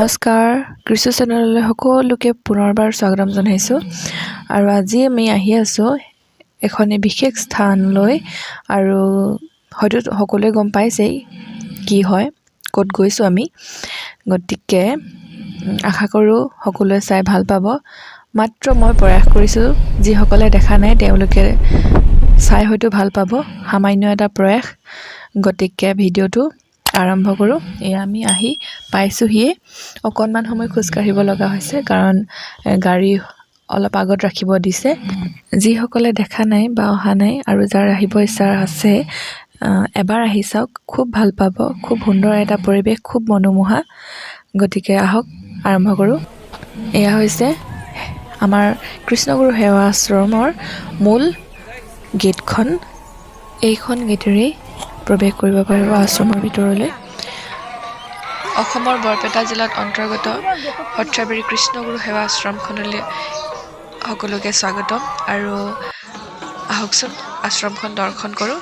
নমস্কাৰ, কৃষি চেনেললৈ সকলোকে পুনৰবাৰ স্বাগতম জনাইছোঁ। আৰু আজি আমি আহি আছোঁ এখন বিশেষ স্থানলৈ। আৰু হয়তো সকলোৱে গম পাইছেই কি হয়, ক'ত গৈছোঁ আমি। গতিকে আশা কৰোঁ সকলোৱে চাই ভাল পাব। মাত্ৰ মই প্ৰয়াস কৰিছোঁ, যিসকলে দেখা নাই তেওঁলোকে চাই হয়তো ভাল পাব। সামান্য এটা প্ৰয়াস। গতিকে ভিডিঅ'টো আৰম্ভ কৰোঁ। এয়া আমি আহি পাইছোঁহিয়ে। অকণমান সময় খোজকাঢ়িব লগা হৈছে, কাৰণ গাড়ী অলপ আগত ৰাখিব দিছে। যিসকলে দেখা নাই বা অহা নাই আৰু যাৰ আহিব ইচ্ছা আছে, এবাৰ আহি চাওক, খুব ভাল পাব। খুব সুন্দৰ এটা পৰিৱেশ, খুব মনোমোহা। গতিকে আহক আৰম্ভ কৰোঁ। এয়া হৈছে আমাৰ কৃষ্ণগুৰু সেৱা আশ্ৰমৰ মূল গেটখন। এইখন গেটেৰেই প্ৰৱেশ কৰিব পাৰিব আশ্ৰমৰ ভিতৰলৈ। অসমৰ বৰপেটা জিলাত অন্তৰ্গত সৰ্থেবাৰী কৃষ্ণগুৰু সেৱা আশ্ৰমখনলৈ সকলোকে স্বাগতম। আৰু আহকচোন আশ্ৰমখন দৰ্শন কৰোঁ।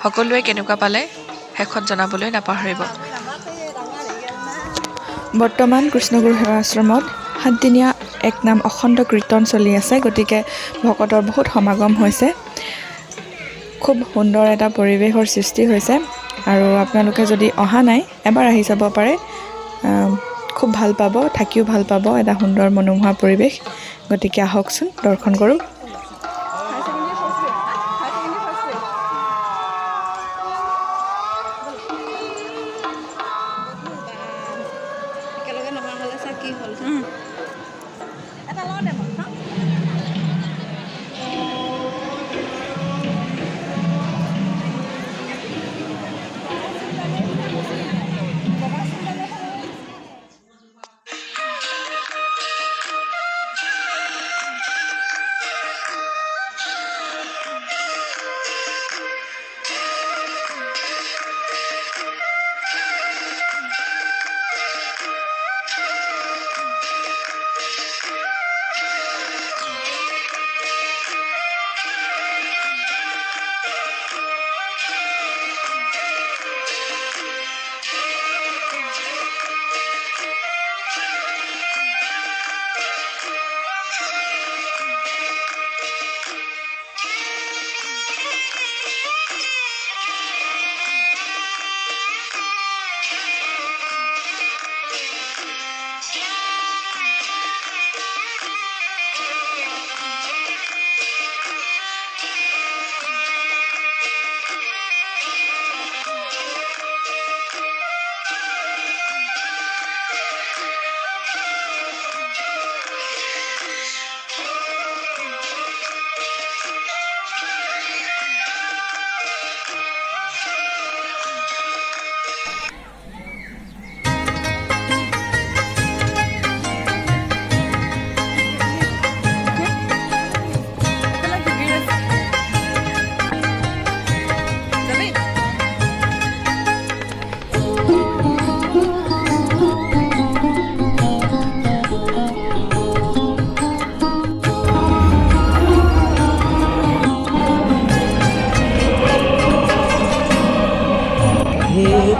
সকলোৱে কেনেকুৱা পালে শেষত জনাবলৈ নাপাহৰিব। বৰ্তমান কৃষ্ণগুৰু সেৱা আশ্ৰমত 7দিনীয়া এক নাম অখণ্ড কীৰ্তন চলি আছে। গতিকে ভকতৰ বহুত সমাগম হৈছে। খুব সুন্দৰ এটা পৰিৱেশৰ সৃষ্টি হৈছে। আৰু আপোনালোকে যদি অহা নাই, এবাৰ আহি চাব পাৰে। খুব ভাল পাব, থাকিও ভাল পাব। এটা সুন্দৰ মনোমোহা পৰিৱেশ। গতিকে আহকচোন দৰ্শন কৰোঁ।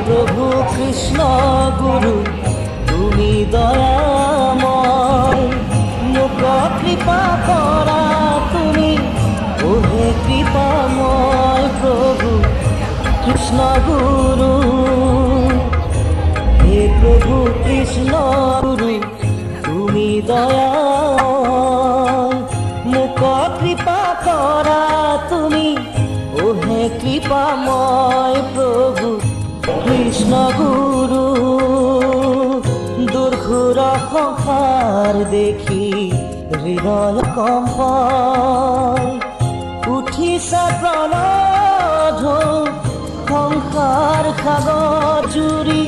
প্ৰভু কৃষ্ণ গুৰু তুমি দয়াময়, মোক কৃপা কৰা তুমি, ওহে কৃপাময় প্ৰভু কৃষ্ণ গুৰু। হে প্ৰভু কৃষ্ণ গুৰু তুমি দয়াময়, মোক কৃপা কৰা তুমি, ওহে কৃপাময় প্ৰভু কৃষ্ণ গুৰু। দুৰ্ঘুৰ সংসাৰ দেখি হৃদয় কম্পাই, উঠিছে প্ৰণাধ সংসাৰ সাগৰ জুৰি,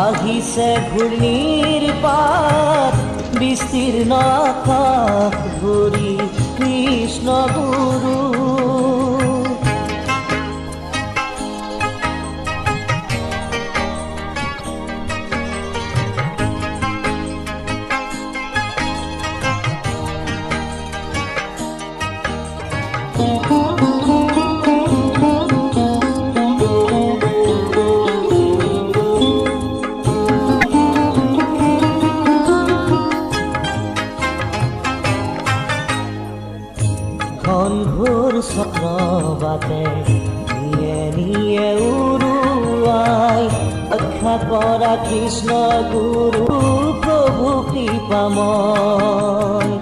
আহিছে ঘূৰ্ণিৰ পাত বিস্তীৰ্ণ আকাশ ভৰি কৃষ্ণ গুৰু। বাটে নিয়ে নিয়ে উৰুৱাই ৰক্ষা কৰা কৃষ্ণ গুৰু প্ৰভু কৃপাময়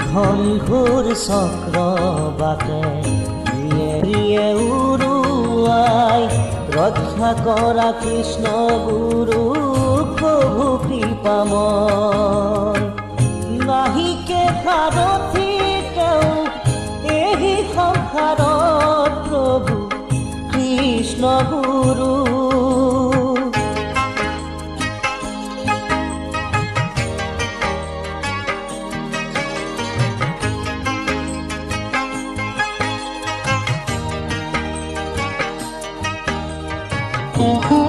ঘনঘোৰ চক্ৰ বাটে নিয়ে নিয়ে উৰুৱাই ৰক্ষা কৰা কৃষ্ণ গুৰু প্ৰভু কৃপাময় নাহিকে সাৰথি তেওঁ এই সংসাৰত প্ৰভু কৃষ্ণ গুৰু Mm-hmm.